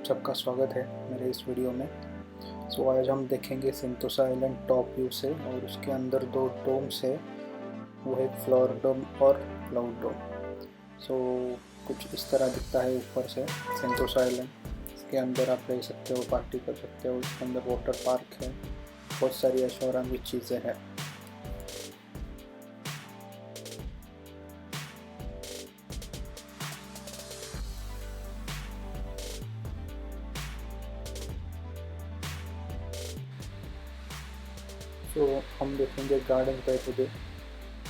सबका स्वागत है मेरे इस वीडियो में। आज हम देखेंगे सेंटोसा आइलैंड टॉप व्यू से, और उसके अंदर दो डोम्स है, वो है फ्लावर डोम और क्लाउड डोम। कुछ इस तरह दिखता है ऊपर से सेंटोसा आइलैंड। इसके अंदर आप रह सकते हो, पार्टी कर सकते हो। इसके अंदर वाटर पार्क है, बहुत सारी ऐशोआराम की चीज़ें हैं। हम देखेंगे गार्डन बाय टुडे।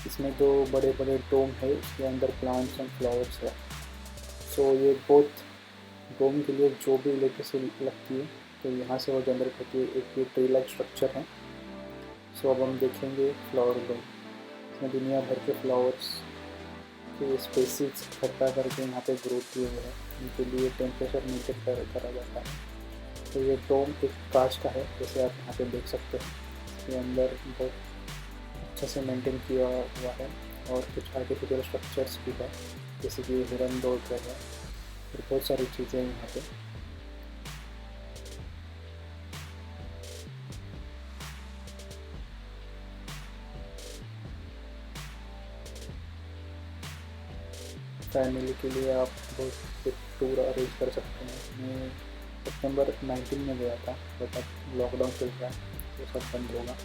इसमें दो बड़े बड़े डोम है, इसके अंदर प्लांट्स एंड फ्लावर्स है। ये बोथ डोम के लिए जो भी इलेक्ट्रिसिटी लगती है तो यहाँ से वो जनरेट होती है। एक ये ट्री लाइक स्ट्रक्चर है। अब हम देखेंगे फ्लावर डोम। इसमें दुनिया भर के फ्लावर्स के स्पेसीज इकट्ठा करके यहाँ पे ग्रो किए हुए हैं। इनके लिए टेम्परेचर मेंटेन करा जाता है। ये डोम एक कांच का है, जैसे आप यहाँ पे देख सकते हैं। इसके अंदर बहुत अच्छे से मेंटेन किया हुआ है, और कुछ आर्टिफिशियल स्ट्रक्चर्स भी है, जैसे कि हिरन दौड़ है, और बहुत सारी चीज़ें हैं यहाँ पे। फैमिली के लिए आप बहुत एक टूर अरेंज कर सकते हैं। मैं सितंबर 19 में गया था, बट अब लॉकडाउन चल रहा है तो सब बंद होगा।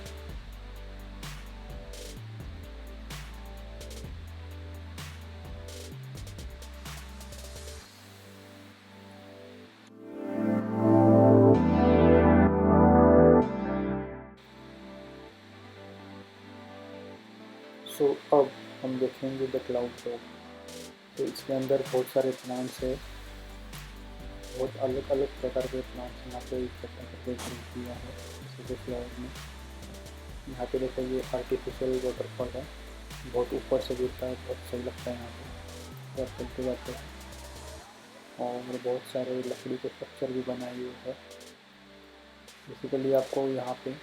अब हम देखेंगे द क्लाउड डोम। इसके अंदर बहुत सारे प्लांट्स है, बहुत अलग अलग प्रकार के प्लांट्स यहाँ पे इकट्ठा करके ग्रो किया है। जैसे कि फ्लावर में यहाँ पे देखो, ये आर्टिफिशियल वाटरफॉल है, बहुत ऊपर से गिरता है, बहुत सही लगता है यहाँ पे और चलते जाते हैं। और बहुत सारे लकड़ी के स्ट्रक्चर भी बनाए हुए हैं। बेसिकली आपको यहाँ पे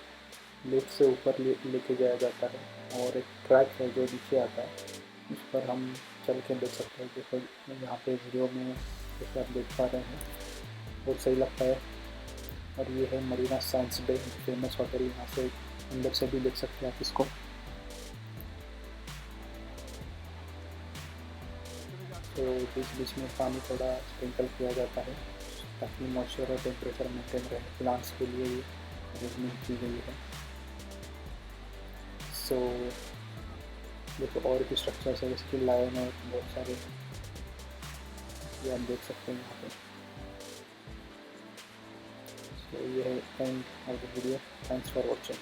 लिफ्ट से ऊपर लेके जाया जाता है, और एक ट्रैक है जो नीचे आता है, उस पर हम चल के देख सकते हैं। जैसे यहाँ पे वीडियो में जैसे आप देख पा रहे हैं, बहुत सही लगता है। और ये है मरीना साइंस बे, फेमस होटल। यहाँ से अंदर से भी देख सकते हैं आप इसको। बीच बीच में पानी थोड़ा स्प्रिंकल किया जाता है, ताकि मॉइस्चर और टेम्परेचर मेंटेन रहे। प्लांट्स के लिए ये अरेंजमेंट की गई है। देखो, और भी स्ट्रक्चर्स है, जैसे कि लायन है, बहुत सारे ये आप देख सकते हैं यहाँ पे। ये है end of the video. Thanks for watching.